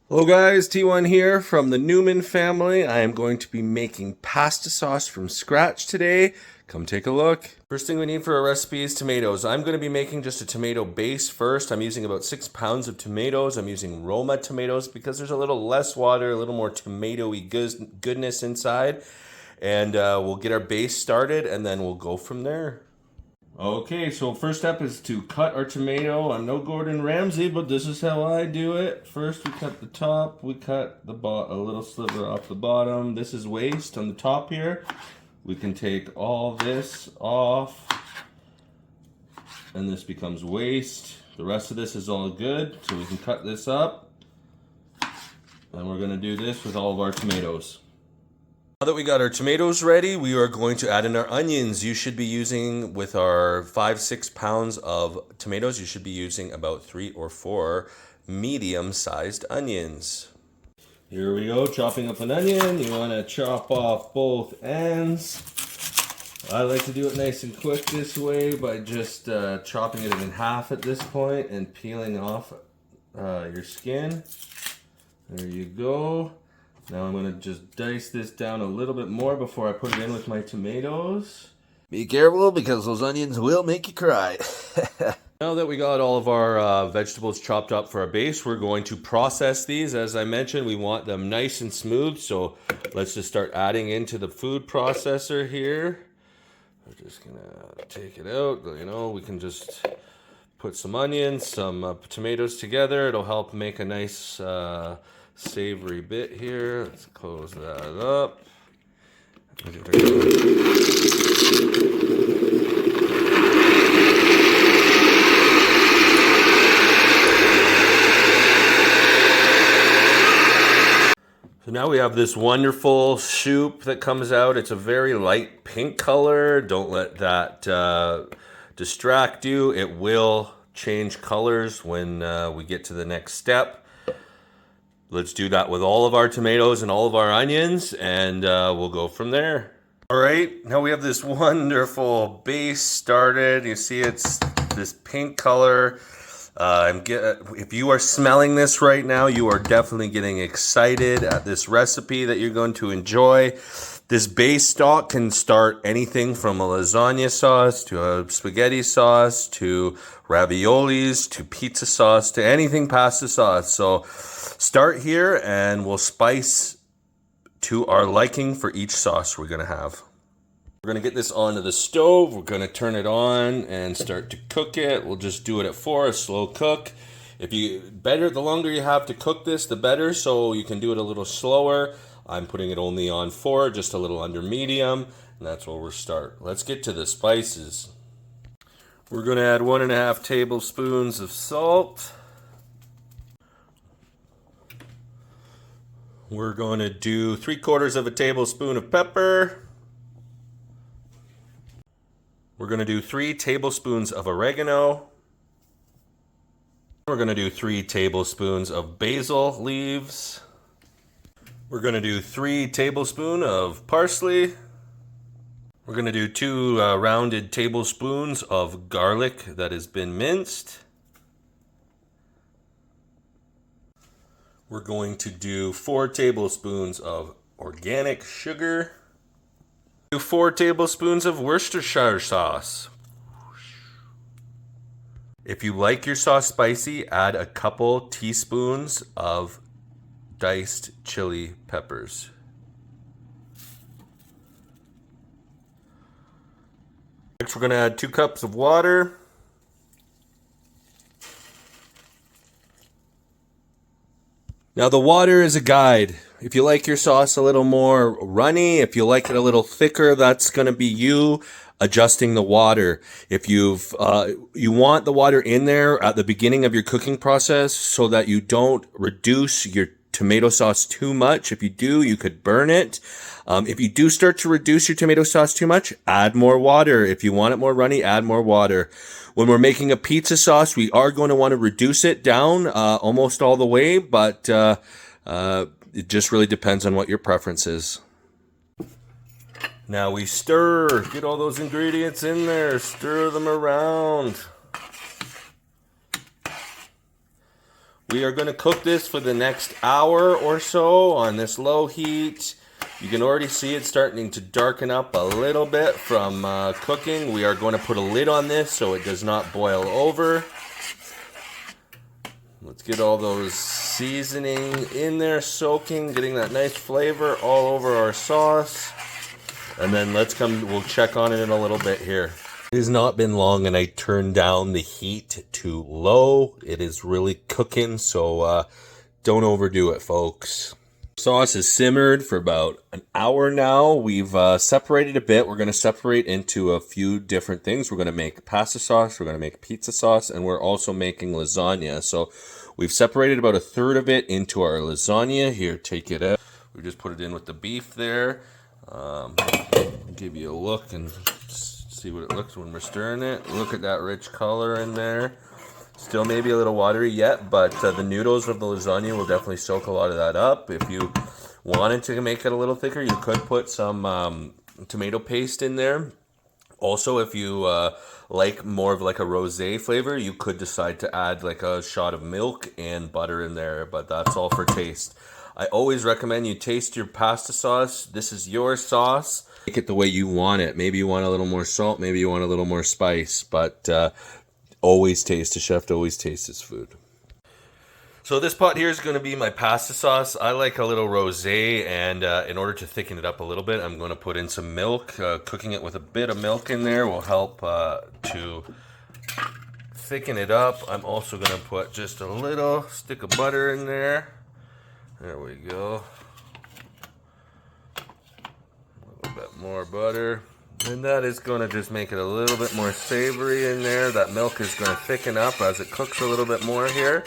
Hello guys, T1 here from the Newman family. I am going to be making pasta sauce from scratch today. Come take a look. First thing we need for our recipe is tomatoes. I'm going to be making just a tomato base first. I'm using about 6 pounds of tomatoes. I'm using Roma tomatoes because there's a little less water, a little more tomatoey goodness inside. And we'll get our base started and then we'll go from there. Okay, so first step is to cut our tomato. I'm no Gordon Ramsay, but this is how I do it. First we cut the top, we cut a little sliver off the bottom. This is waste on the top here. We can take all this off, and this becomes waste. The rest of this is all good, so we can cut this up. And we're gonna do this with all of our tomatoes. Now that we got our tomatoes ready, we are going to add in our onions. You should be using, with our 5-6 pounds of tomatoes, you should be using about 3 or 4 medium-sized onions. Here we go, chopping up an onion. You want to chop off both ends. I like to do it nice and quick this way by just chopping it in half at this point and peeling off your skin. There you go. Now I'm going to just dice this down a little bit more before I put it in with my tomatoes. Be careful because those onions will make you cry. Now that we got all of our vegetables chopped up for our base, we're going to process these. As I mentioned, we want them nice and smooth, so let's just start adding into the food processor here. We're just going to take it out. You know, we can just put some onions, some tomatoes together. It'll help make a nice savory bit here. Let's close that up. So now we have this wonderful soup that comes out. It's a very light pink color. Don't let that distract you. It will change colors when we get to the next step. Let's do that with all of our tomatoes and all of our onions, and we'll go from there. All right, now we have this wonderful base started. You see it's this pink color. If you are smelling this right now, you are definitely getting excited at this recipe that you're going to enjoy. This base stock can start anything from a lasagna sauce to a spaghetti sauce to raviolis to pizza sauce to anything pasta sauce. So start here and we'll spice to our liking for each sauce we're going to have. We're going to get this onto the stove. We're going to turn it on and start to cook it. We'll just do it at 4, a slow cook. The longer you have to cook this, the better. So you can do it a little slower. I'm putting it only on 4, just a little under medium. And that's where we'll start. Let's get to the spices. We're going to add 1.5 tablespoons of salt. We're going to do 3/4 of a tablespoon of pepper. We're going to do 3 tablespoons of oregano. We're going to do 3 tablespoons of basil leaves. We're going to do 3 tablespoons of parsley. We're going to do 2 rounded tablespoons of garlic that has been minced. We're going to do 4 tablespoons of organic sugar. 4 tablespoons of Worcestershire sauce. If you like your sauce spicy, add a couple teaspoons of diced chili peppers. Next, we're going to add 2 cups of water. Now the water is a guide. If you like your sauce a little more runny, if you like it a little thicker, that's going to be you adjusting the water. If you want the water in there at the beginning of your cooking process so that you don't reduce your tomato sauce too much. If you do, you could burn it. If you do start to reduce your tomato sauce too much, add more water. If you want it more runny, add more water. When we're making a pizza sauce, we are going to want to reduce it down almost all the way, but it just really depends on what your preference is. Now we stir. Get all those ingredients in there. Stir them around. We are going to cook this for the next hour or so on this low heat. You can already see it starting to darken up a little bit from cooking. We are going to put a lid on this so it does not boil over. Let's get all those seasoning in there, soaking, getting that nice flavor all over our sauce. And then we'll check on it in a little bit here. It has not been long and I turned down the heat to low. It is really cooking, so don't overdo it, folks. Sauce is simmered for about an hour now. We've separated a bit. We're going to separate into a few different things. We're going to make pasta sauce, we're going to make pizza sauce, and we're also making lasagna. So we've separated about a third of it into our lasagna. Here, take it out. We just put it in with the beef there. Give you a look and see what it looks when we're stirring it. Look at that rich color in there. Still maybe a little watery yet, but the noodles of the lasagna will definitely soak a lot of that up. If you wanted to make it a little thicker, you could put some tomato paste in there. Also, if you like more of like a rosé flavor, you could decide to add like a shot of milk and butter in there, but that's all for taste. I always recommend you taste your pasta sauce. This is your sauce. Make it the way you want it. Maybe you want a little more salt, maybe you want a little more spice, but always taste. The chef always tastes his food. So this pot here is going to be my pasta sauce. I like a little rosé, and in order to thicken it up a little bit, I'm going to put in some milk. Cooking it with a bit of milk in there will help to thicken it up. I'm also going to put just a little stick of butter in there. There we go. A little bit more butter. And that is going to just make it a little bit more savory in there. That milk is going to thicken up as it cooks a little bit more here.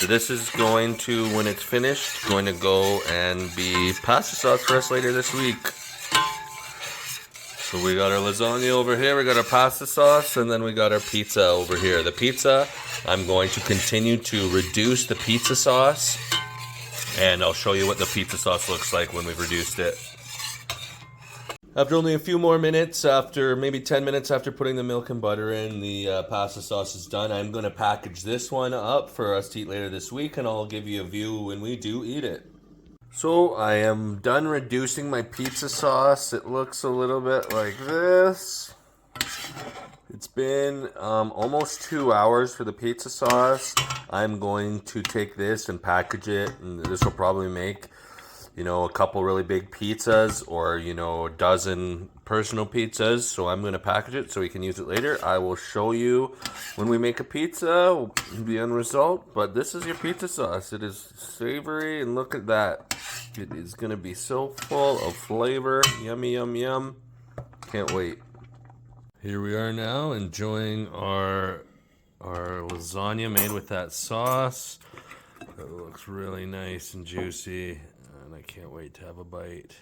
This is going to, when it's finished, going to go and be pasta sauce for us later this week. So we got our lasagna over here, we got our pasta sauce, and then we got our pizza over here. The pizza, I'm going to continue to reduce the pizza sauce, and I'll show you what the pizza sauce looks like when we've reduced it. After only a few more minutes, after maybe 10 minutes after putting the milk and butter in, the pasta sauce is done. I'm going to package this one up for us to eat later this week, and I'll give you a view when we do eat it. So I am done reducing my pizza sauce. It looks a little bit like this. It's been almost 2 hours for the pizza sauce. I'm going to take this and package it, and this will probably make, you know, a couple really big pizzas, or, you know, a dozen personal pizzas. So I'm going to package it so we can use it later. I will show you when we make a pizza the end result. But this is your pizza sauce. It is savory, and look at that. It is going to be so full of flavor. Yummy, yum, yum. Can't wait. Here we are now enjoying our lasagna made with that sauce. It looks really nice and juicy. And I can't wait to have a bite.